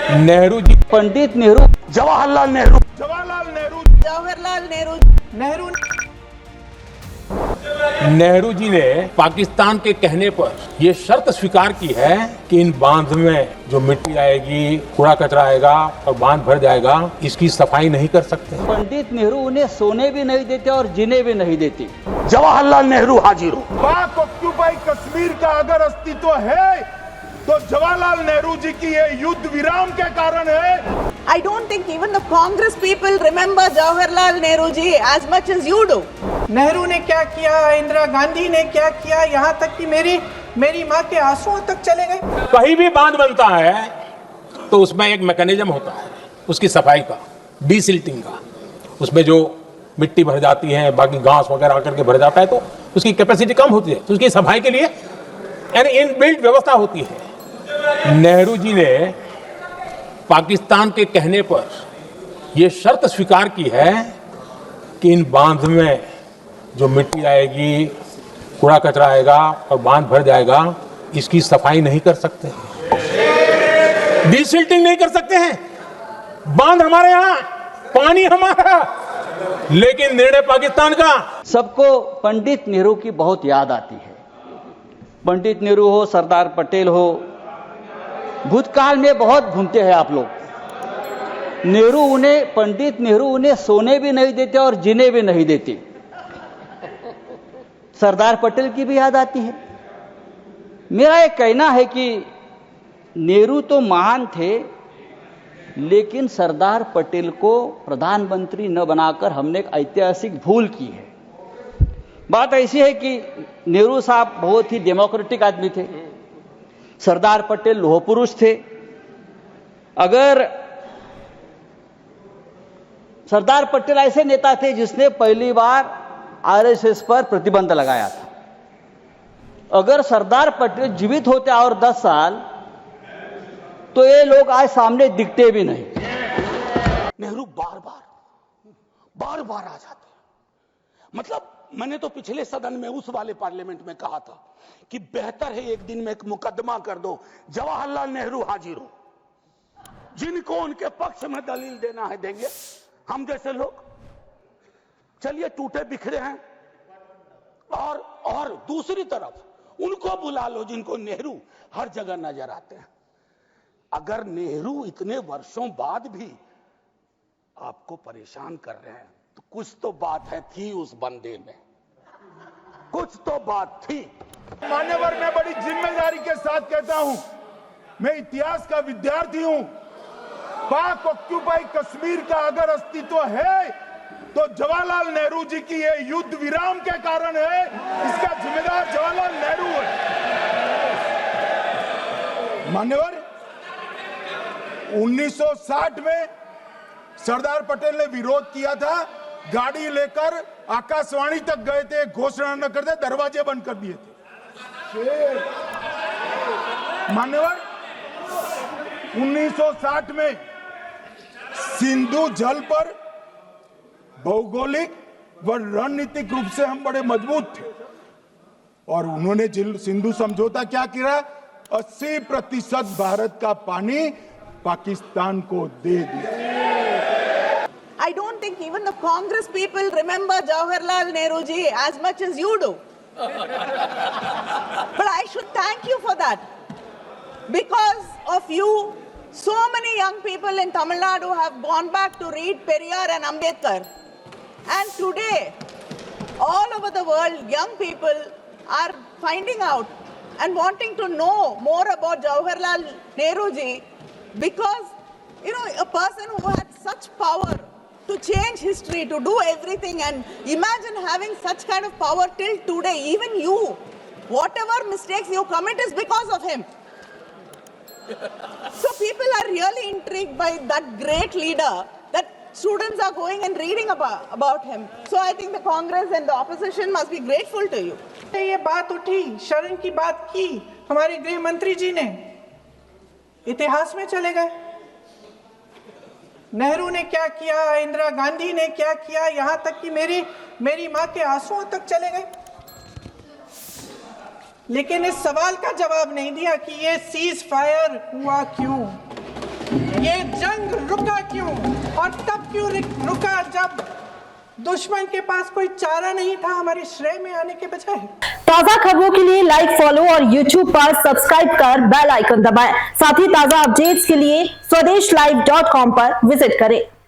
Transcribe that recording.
नेहरू जी, पंडित नेहरू, जवाहरलाल नेहरू, जवाहरलाल नेहरू नेहरू जी ने पाकिस्तान के कहने पर यह शर्त स्वीकार की है कि इन बांध में जो मिट्टी आएगी, कूड़ा कचरा आएगा और बांध भर जाएगा, इसकी सफाई नहीं कर सकते। पंडित नेहरू उन्हें सोने भी नहीं देते और जीने भी नहीं देते। जवाहरलाल नेहरू हाजिर हो। पाक ऑक्यूपाई कश्मीर का अगर अस्तित्व है तो जवाहरलाल नेहरू जी की ये युद्ध विराम के कारण है। I don't think even the Congress people remember Jawaharlal Nehru ji as much as you do. Nehru ने क्या किया, इंदिरा गांधी ने क्या किया, यहाँ तक कि मेरी माँ के आंसुओं तक चले गए। कहीं भी बांध बनता है तो उसमें एक मैकेनिज्म होता है उसकी सफाई का, डीसिल्टिंग का। उसमें जो मिट्टी भर जाती है, बाकी घास वगैरह आकर के भर जाता है तो उसकी कैपेसिटी कम होती है, तो उसकी सफाई के लिए यानी इनबिल्ट व्यवस्था होती है। नेहरू जी ने पाकिस्तान के कहने पर यह शर्त स्वीकार की है कि इन बांध में जो मिट्टी आएगी, कूड़ा कचरा आएगा और बांध भर जाएगा, इसकी सफाई नहीं कर सकते, डीसिल्टिंग नहीं कर सकते हैं। बांध हमारे यहाँ, पानी हमारा, लेकिन निर्णय पाकिस्तान का। सबको पंडित नेहरू की बहुत याद आती है। पंडित नेहरू हो, सरदार पटेल हो, भूतकाल में बहुत घूमते हैं आप लोग। पंडित नेहरू उन्हें सोने भी नहीं देते और जीने भी नहीं देते। सरदार पटेल की भी याद आती है। मेरा ये कहना है कि नेहरू तो महान थे, लेकिन सरदार पटेल को प्रधानमंत्री न बनाकर हमने एक ऐतिहासिक भूल की है। बात ऐसी है कि नेहरू साहब बहुत ही डेमोक्रेटिक आदमी थे, सरदार पटेल लोह पुरुष थे। अगर सरदार पटेल ऐसे नेता थे जिसने पहली बार आरएसएस पर प्रतिबंध लगाया था। अगर सरदार पटेल जीवित होते और 10 साल, तो ये लोग आज सामने दिखते भी नहीं। नेहरू बार बार आ जाते। मतलब मैंने तो पिछले सदन में उस वाले पार्लियामेंट में कहा था कि बेहतर है एक दिन में एक मुकदमा कर दो, जवाहरलाल नेहरू हाजिर हो, जिनको उनके पक्ष में दलील देना है देंगे, हम जैसे लोग चलिए टूटे बिखरे हैं। और दूसरी तरफ उनको बुला लो जिनको नेहरू हर जगह नजर आते हैं। अगर नेहरू इतने वर्षों बाद भी आपको परेशान कर रहे हैं तो कुछ तो बात थी उस बंदे में, कुछ तो बात थी। मान्यवर, मैं बड़ी जिम्मेदारी के साथ कहता हूं, मैं इतिहास का विद्यार्थी हूं। पाक ऑक्यूपाई कश्मीर का अगर अस्तित्व है तो जवाहरलाल नेहरू जी की ये युद्ध विराम के कारण है। इसका जिम्मेदार जवाहरलाल नेहरू है। मान्यवर, 1960 में सरदार पटेल ने विरोध किया था, गाड़ी लेकर आकाशवाणी तक गए थे, घोषणा न करते दरवाजे बंद कर दिए थे। मान्यवर, 1960 में सिंधु जल पर भौगोलिक व रणनीतिक रूप से हम बड़े मजबूत थे और उन्होंने सिंधु समझौता क्या किया, 80% भारत का पानी पाकिस्तान को दे दिया। I don't think even the Congress people remember Jawaharlal Nehru ji as much as you do. But I should thank you for that. Because of you, so many young people in Tamil Nadu have gone back to read Periyar and Ambedkar. And today, all over the world, young people are finding out and wanting to know more about Jawaharlal Nehru ji, because, you know, a person who had such power to change history, to do everything, and imagine having such kind of power till today. Even you, whatever mistakes you commit is because of him. So people are really intrigued by that great leader, that students are going and reading about him. So I think the Congress and the opposition must be grateful to you. ये बात उठी, शरण की बात की, हमारे गृह मंत्री जी ने इतिहास में चले गए। नेहरू ने क्या किया, इंदिरा गांधी ने क्या किया, यहाँ तक कि मेरी माँ के आंसुओं तक चले गए। लेकिन इस सवाल का जवाब नहीं दिया कि ये सीज फायर हुआ क्यों। ये जंग रुका क्यों और तब क्यों रुका जब दुश्मन के पास कोई चारा नहीं था हमारे श्रेय में आने के बजाय। ताजा खबरों के लिए लाइक, फॉलो और YouTube पर सब्सक्राइब कर बेल आइकन दबाएं। साथ ही ताजा अपडेट्स के लिए स्वदेशलाइव.com पर विजिट करें।